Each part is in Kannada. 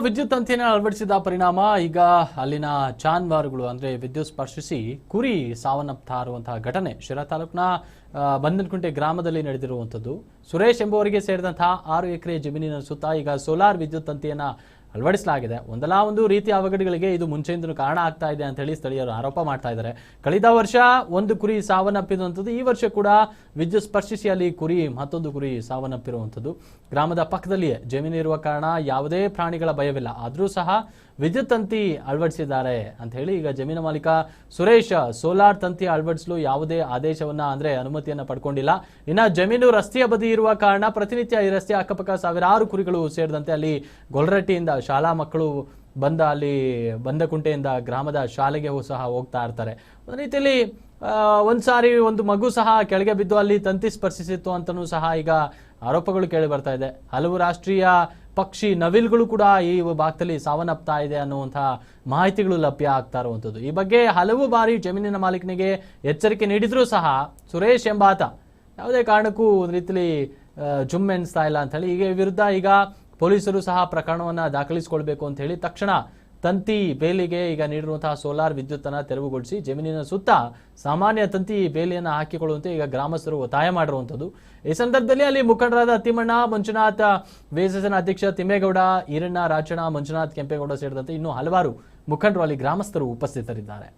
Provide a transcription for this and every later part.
ವಿದ್ಯುತ್ ತಂತಿಯನ್ನು ಅಳವಡಿಸಿದ ಪರಿಣಾಮ ಈಗ ಅಲ್ಲಿನ ಜಾನುವಾರುಗಳು ಅಂದ್ರೆ ವಿದ್ಯುತ್ ಸ್ಪರ್ಶಿಸಿ ಕುರಿ ಸಾವನ್ನಪ್ತಾ ಇರುವಂತಹ ಘಟನೆ ಶಿರಾ ತಾಲೂಕಿನ ಬಂದನಕುಂಟೆ ಗ್ರಾಮದಲ್ಲಿ ನಡೆದಿರುವಂತದ್ದು. ಸುರೇಶ್ ಎಂಬುವರಿಗೆ ಸೇರಿದಂತಹ 6 ಎಕರೆ ಜಮೀನಿನ ಸುತ್ತ ಈಗ ಸೋಲಾರ್ ವಿದ್ಯುತ್ ತಂತಿಯನ್ನ ಅಳವಡಿಸಲಾಗಿದೆ. ಒಂದಲ್ಲ ಒಂದು ರೀತಿಯ ಅವಘಡಗಳಿಗೆ ಇದು ಮುಂಚೆಯಿಂದಲೂ ಕಾರಣ ಆಗ್ತಾ ಇದೆ ಅಂತ ಹೇಳಿ ಸ್ಥಳೀಯರು ಆರೋಪ ಮಾಡ್ತಾ ಇದ್ದಾರೆ. ಕಳೆದ ವರ್ಷ ಒಂದು ಕುರಿ ಸಾವನ್ನಪ್ಪಿರುವಂಥದ್ದು, ಈ ವರ್ಷ ಕೂಡ ವಿದ್ಯುತ್ ಸ್ಪರ್ಶಿಸಿ ಅಲ್ಲಿ ಕುರಿ ಮತ್ತೊಂದು ಕುರಿ ಸಾವನ್ನಪ್ಪಿರುವಂಥದ್ದು. ಗ್ರಾಮದ ಪಕ್ಕದಲ್ಲಿಯೇ ಜಮೀನಿರುವ ಕಾರಣ ಯಾವುದೇ ಪ್ರಾಣಿಗಳ ಭಯವಿಲ್ಲ, ಆದರೂ ಸಹ ವಿದ್ಯುತ್ ತಂತಿ ಅಳವಡಿಸಿದ್ದಾರೆ ಅಂತ ಹೇಳಿ ಈಗ ಜಮೀನು ಮಾಲೀಕ ಸುರೇಶ್ ಸೋಲಾರ್ ತಂತಿ ಅಳವಡಿಸಲು ಯಾವುದೇ ಆದೇಶವನ್ನ ಅಂದ್ರೆ ಅನುಮತಿಯನ್ನ ಪಡ್ಕೊಂಡಿಲ್ಲ. ಇನ್ನು ಜಮೀನು ರಸ್ತೆಯ ಬದಿ ಇರುವ ಕಾರಣ ಪ್ರತಿನಿತ್ಯ ಈ ರಸ್ತೆಯ ಅಕ್ಕಪಕ್ಕ ಸಾವಿರಾರು ಕುರಿಗಳು ಸೇರಿದಂತೆ ಅಲ್ಲಿ ಗೊಲ್ರಟ್ಟಿಯಿಂದ ಶಾಲಾ ಮಕ್ಕಳು ಬಂದ ಅಲ್ಲಿ ಬಂದಕುಂಟೆಯಿಂದ ಗ್ರಾಮದ ಶಾಲೆಗೆ ಸಹ ಹೋಗ್ತಾ ಇರ್ತಾರೆ. ಒಂದು ರೀತಿಯಲ್ಲಿ ಒಂದ್ಸಾರಿ ಒಂದು ಮಗು ಸಹ ಕೆಳಗೆ ಬಿದ್ದು ಅಲ್ಲಿ ತಂತಿ ಸ್ಪರ್ಶಿಸಿತ್ತು ಅಂತಲೂ ಸಹ ಈಗ ಆರೋಪಗಳು ಕೇಳಿ ಬರ್ತಾ ಇದೆ. ಹಲವು ರಾಷ್ಟ್ರೀಯ ಪಕ್ಷಿ ನವಿಲುಗಳು ಕೂಡ ಈ ಭಾಗದಲ್ಲಿ ಸಾವನ್ನಪ್ತಾ ಇದೆ ಅನ್ನುವಂತಹ ಮಾಹಿತಿಗಳು ಲಭ್ಯ ಆಗ್ತಾ ಇರುವಂಥದ್ದು. ಈ ಬಗ್ಗೆ ಹಲವು ಬಾರಿ ಜಮೀನಿನ ಮಾಲೀಕನಿಗೆ ಎಚ್ಚರಿಕೆ ನೀಡಿದ್ರೂ ಸಹ ಸುರೇಶ್ ಎಂಬಾತ ಯಾವುದೇ ಕಾರಣಕ್ಕೂ ಒಂದು ರೀತಿಯಲ್ಲಿ ಜುಮ್ ಎನ್ನಿಸ್ತಾ ಇಲ್ಲ ಅಂತ ಹೇಳಿ ಈಗ ವಿರುದ್ಧ ಈಗ ಪೊಲೀಸರು ಸಹ ಪ್ರಕರಣವನ್ನು ದಾಖಲಿಸಿಕೊಳ್ಬೇಕು ಅಂತ ಹೇಳಿ ತಕ್ಷಣ ತಂತಿ ಬೇಲಿಗೆ ಈಗ ನೀಡಿರುವಂತಹ ಸೋಲಾರ್ ವಿದ್ಯುತ್ ಅನ್ನು ತೆರವುಗೊಳಿಸಿ ಜಮೀನಿನ ಸುತ್ತ ಸಾಮಾನ್ಯ ತಂತಿ ಬೇಲಿಯನ್ನು ಹಾಕಿಕೊಳ್ಳುವಂತೆ ಈಗ ಗ್ರಾಮಸ್ಥರು ಒತ್ತಾಯ ಮಾಡಿರುವಂಥದ್ದು. ಈ ಸಂದರ್ಭದಲ್ಲಿ ಅಲ್ಲಿ ಮುಖಂಡರಾದ ತಿಮ್ಮಣ್ಣ, ಮಂಜುನಾಥ್, ವಿಎಸ್ಎಸ್ನ ಅಧ್ಯಕ್ಷ ತಿಮ್ಮೇಗೌಡ, ಈರಣ್ಣ, ರಾಜಣ್ಣ, ಮಂಜುನಾಥ್, ಕೆಂಪೇಗೌಡ ಸೇರಿದಂತೆ ಇನ್ನೂ ಹಲವಾರು ಮುಖಂಡರು ಅಲ್ಲಿ ಗ್ರಾಮಸ್ಥರು ಉಪಸ್ಥಿತರಿದ್ದಾರೆ.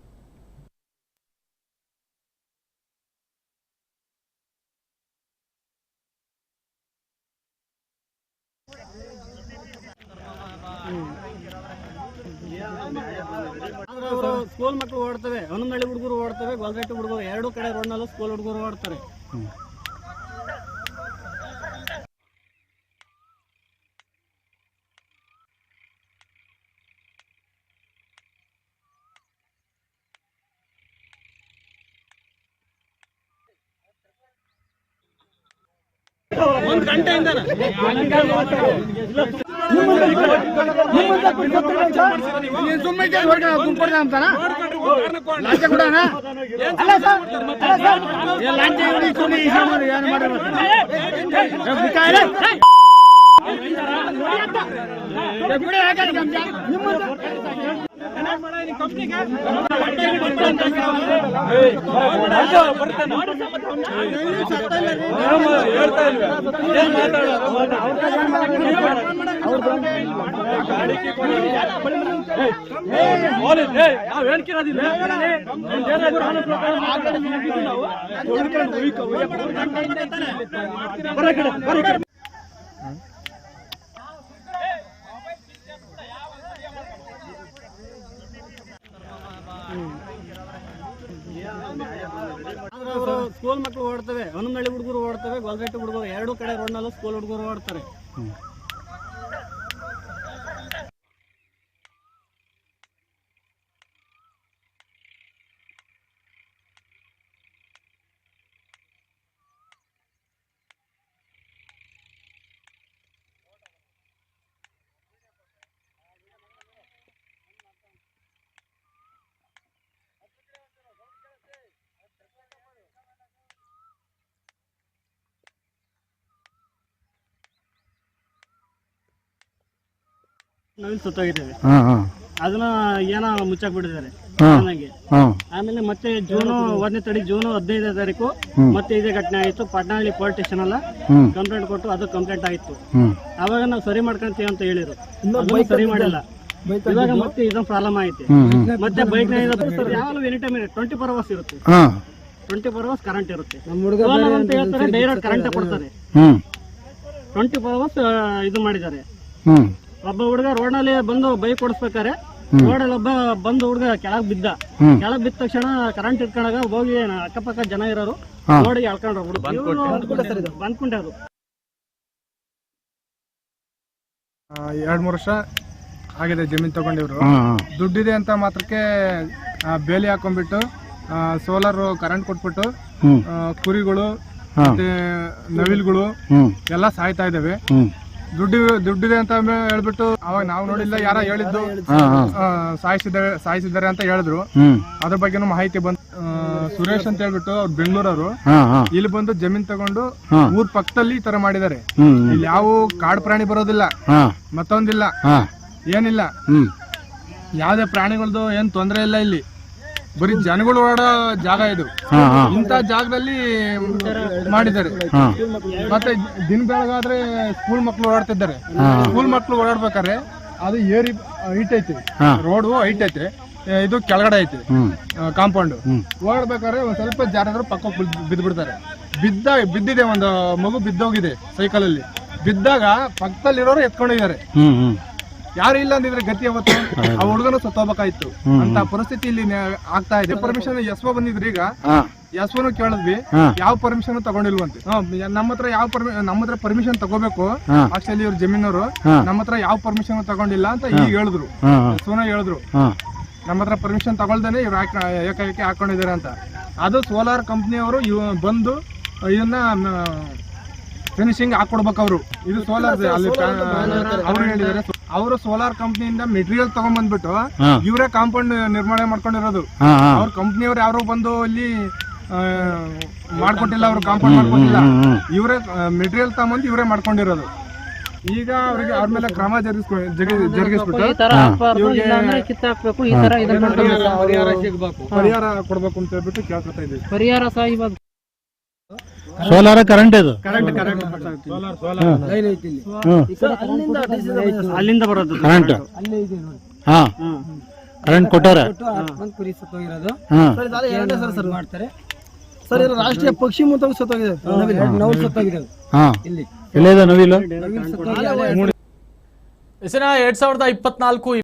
ಸ್ಕೂಲ್ ಮಕ್ಕಳು ಓಡ್ತವೆ, ಹನುಮನಹಳ್ಳಿ ಹುಡುಗರು ಓಡ್ತವೆ, ಗೊಲ್ರಟ್ಟಿ ಹುಡುಗರು, 2 ಕಡೆ ರೋಡ್ನಲ್ಲೂ ಸ್ಕೂಲ್ ಹುಡುಗರು ಓಡ್ತಾರೆ. ಒಂದು ಗಂಟೆಯಿಂದ ಸ್ಕೂಲ್ ಮಕ್ಕಳು ಓಡ್ತವೆ, ಹನುಮನಹಳ್ಳಿ ಹುಡುಗರು ಓಡ್ತವೆ, ಗೊಲ್ರಟ್ಟಿ ಹುಡುಗರು, 2 ಕಡೆ ರೋಡ್ನಲ್ಲೂ ಸ್ಕೂಲ್ ಹುಡುಗರು ಓಡ್ತಾರೆ. ನವಿಲ್ ಸುತ್ತೋಗಿದ್ದೇವೆ, ಅದನ್ನ ಏನೋ ಮುಚ್ಚಾಕ್ ಬಿಟ್ಟಿದ್ದಾರೆ. ಆಮೇಲೆ ಮತ್ತೆ ಜೂನ್ 1ನೇ ತಾರೀಕು, ಜೂನ್ 15ನೇ ತಾರೀಕು ಮತ್ತೆ ಇದೇ ಘಟನೆ ಆಯ್ತು. ಪಟ್ನಾಹಳ್ಳಿ ಪೊಲೀಸ್ ಸ್ಟೇಷನ್ ಅಲ್ಲ ಕಂಪ್ಲೇಂಟ್ ಕೊಟ್ಟು ಅದು ಕಂಪ್ಲೇಂಟ್ ಆಯ್ತು. ಅವಾಗ ನಾವು ಸರಿ ಮಾಡ್ಕೊಂತೀವಿ ಅಂತ ಹೇಳಿದ್ರು, ಸರಿ ಮಾಡಿಲ್ಲ. ಇವಾಗ ಮತ್ತೆ ಇದೊಂದು ಪ್ರಾಬ್ಲಮ್ ಐತಿ. ಮತ್ತೆ ಬೈಕ್ ಯಾವಾಗಲೂ ಎನಿ ಟೈಮ್ 24 hours ಇರುತ್ತೆ, 24 hours ಕರೆಂಟ್ ಇರುತ್ತೆ ಅಂತ ಹೇಳ್ತಾರೆ. ಡೈರೆಕ್ಟ್ ಕರೆಂಟ್ ಕೊಡ್ತಾರೆ. 24 hours ಇದು ಮಾಡಿದ್ದಾರೆ. ಒಬ್ಬ ಹುಡುಗ ರೋಡ್ನಲ್ಲಿ ಬಂದು ಬೈಕ್ ಓಡಿಸ್ಬೇಕಾರೆ ರೋಡಲ್ಲಿ ಒಬ್ಬ ಬಂದು ಹುಡುಗ ಕೆಳಗ್ ಬಿದ್ದ ತಕ್ಷಣ ಕರೆಂಟ್ ಇಟ್ಕೊಂಡಾಗ ಹೋಗಿ ಅಕ್ಕಪಕ್ಕ ಜನ ಇರೋರು ರೋಡಿಗೆ ಎಳ್ಕೊಂಡ್ರು. ಬಂದ್ಕೊಂಡೆ ಅದು 2-3 ವರ್ಷ ಆಗಿದೆ ಜಮೀನ್ ತಗೊಂಡಿವ್ರು. ದುಡ್ಡಿದೆ ಅಂತ ಮಾತ್ರಕ್ಕೆ ಬೇಲಿ ಹಾಕೊಂಡ್ಬಿಟ್ಟು ಸೋಲಾರ್ ಕರೆಂಟ್ ಕೊಟ್ಬಿಟ್ಟು ಕುರಿಗಳು ಮತ್ತೆ ನವಿಲ್ಗಳು ಎಲ್ಲ ಸಾಯ್ತಾ ಇದಾವೆ. ದುಡ್ಡಿದೆ ಅಂತ ಹೇಳ್ಬಿಟ್ಟು ಅವಾಗ ನಾವು ನೋಡಿಲ್ಲ, ಯಾರ ಹೇಳಿದ್ದು ಸಾಯಿಸಿದ್ದಾರೆ ಅಂತ ಹೇಳಿದ್ರು. ಅದ್ರ ಬಗ್ಗೆನೂ ಮಾಹಿತಿ ಬಂತು. ಸುರೇಶ್ ಅಂತ ಹೇಳ್ಬಿಟ್ಟು ಅವ್ರು ಬೆಂಗಳೂರವರು ಇಲ್ಲಿ ಬಂದು ಜಮೀನ್ ತಗೊಂಡು ಊರ್ ಪಕ್ಕದಲ್ಲಿ ಈ ತರ ಮಾಡಿದ್ದಾರೆ. ಇಲ್ಲಿ ಯಾವ ಕಾಡು ಪ್ರಾಣಿ ಬರೋದಿಲ್ಲ, ಮತ್ತೊಂದಿಲ್ಲ. ಏನಿಲ್ಲ, ಯಾವ್ದೇ ಪ್ರಾಣಿಗಳದ್ದು ಏನ್ ತೊಂದರೆ ಇಲ್ಲ ಇಲ್ಲಿ. ಬರೀ ಜನಗಳು ಓಡಾಡೋ ಜಾಗ ಇದು. ಇಂಥ ಜಾಗದಲ್ಲಿ ಮಾಡಿದ್ದಾರೆ. ಮತ್ತೆ ದಿನ ಬೆಳಗಾದ್ರೆ ಸ್ಕೂಲ್ ಮಕ್ಳು ಓಡಾಡ್ತಿದ್ದಾರೆ. ಸ್ಕೂಲ್ ಮಕ್ಳು ಓಡಾಡ್ಬೇಕಾದ್ರೆ ಅದು ಏರಿ ಹೈಟ್ ಐತಿ, ರೋಡು ಹೈಟ್ ಐತಿ, ಇದು ಕೆಳಗಡೆ ಐತಿ ಕಾಂಪೌಂಡ್. ಓಡಾಡ್ಬೇಕಾದ್ರೆ ಒಂದ್ ಸ್ವಲ್ಪ ಜಾರಾದ್ರೂ ಪಕ್ಕ ಬಿದ್ದ್ಬಿಡ್ತಾರೆ. ಬಿದ್ದಿದೆ, ಒಂದು ಮಗು ಬಿದ್ದೋಗಿದೆ ಸೈಕಲ್ ಅಲ್ಲಿ. ಬಿದ್ದಾಗ ಪಕ್ಕದಲ್ಲಿರೋರು ಎತ್ಕೊಂಡಿದ್ದಾರೆ. ಯಾರು ಇಲ್ಲ ಅಂದಿದ್ರೆ ಗತಿ ಅವತ್ತು ಆ ಹುಡುಗನು ಸತ್ತೋಗ್ಬೇಕಾಯ್ತು ಅಂತ ಪರಿಸ್ಥಿತಿ ಇಲ್ಲಿ ಆಗ್ತಾ ಇದೆ. ಪರ್ಮಿಷನ್ ಎಸ್ವ ಬಂದಿದ್ರಿ, ಈಗ ಎಸ್ವನು ಕೇಳಿದ್ವಿ, ಯಾವ ಪರ್ಮಿಷನ್ ತಗೊಂಡಿಲ್ವಂತೆ. ನಮ್ಮ ಹತ್ರ ಪರ್ಮಿಷನ್ ತಗೋಬೇಕು ಆಕ್ಚುಲಿ ಇವ್ರ ಜಮೀನವರು. ನಮ್ಮ ಹತ್ರ ಯಾವ ಪರ್ಮಿಷನ್ ತಗೊಂಡಿಲ್ಲ ಅಂತ ಈಗ ಹೇಳಿದ್ರು. ಎಸ್ವನ ಹೇಳಿದ್ರು ನಮ್ಮ ಹತ್ರ ಪರ್ಮಿಷನ್ ತಗೊಳ್ದೇನೆ ಇವ್ರು ಏಕಾಏಕಿ ಹಾಕೊಂಡಿದ್ದಾರೆ ಅಂತ. ಅದು ಸೋಲಾರ್ ಕಂಪ್ನಿಯವರು ಬಂದು ಇದನ್ನ ಫಿನಿಶಿಂಗ್ ಹಾಕೊಡ್ಬೇಕು ಅವರು. ಇದು ಸೋಲಾರ್ ಅಲ್ಲಿ ಅವ್ರು ಹೇಳಿದ್ದಾರೆ. ಅವರು ಸೋಲಾರ್ ಕಂಪ್ನಿಯಿಂದ ಮೆಟೀರಿಯಲ್ ತಗೊಂಡ್ಬಂದ್ಬಿಟ್ಟು ಇವರೇ ಕಾಂಪೌಂಡ್ ನಿರ್ಮಾಣ ಮಾಡ್ಕೊಂಡಿರೋದು. ಅವ್ರ ಕಂಪ್ನಿಯವ್ರು ಯಾರು ಬಂದು ಇಲ್ಲಿ ಮಾಡ್ಕೊಟ್ಟಿಲ್ಲ, ಅವ್ರು ಕಾಂಪೌಂಡ್ ಮಾಡ್ಕೊಟ್ಟಿಲ್ಲ. ಇವರೇ ಮೆಟೀರಿಯಲ್ ತಗೊಂಬಂದು ಇವರೇ ಮಾಡ್ಕೊಂಡಿರೋದು. ಈಗ ಅವ್ರಿಗೆ ಅವ್ರ ಮೇಲೆ ಕ್ರಮ ಜರುಗಿಸ್ಬಿಟ್ಟು ಪರಿಹಾರ ಕೊಡ್ಬೇಕು ಅಂತ ಹೇಳ್ಬಿಟ್ಟು ಕೇಳ್ಕೊತಾ ಇದ್ದೀವಿ. ಪರಿಹಾರ ಸಹ ಸೋಲಾರ ಕರೆಂಟ್ ಇದು, ಅಲ್ಲಿಂದ ಬರೋದು ಕರೆಂಟ್. ಹಾ, ಕರೆಂಟ್ ಕೊಟ್ಟಾರೆ. ಮಾಡ್ತಾರೆ ಸರ್. ಇದು ರಾಷ್ಟ್ರೀಯ ಪಕ್ಷಿ ಮುಂತಾಗ ಸತ್ತೋಗಿದೆ, ನವಿಲು ಸತ್ತೋಗಿದೆ ಹಾ, ಇಲ್ಲೇ ಇದೆ ನವಿಲು. 2024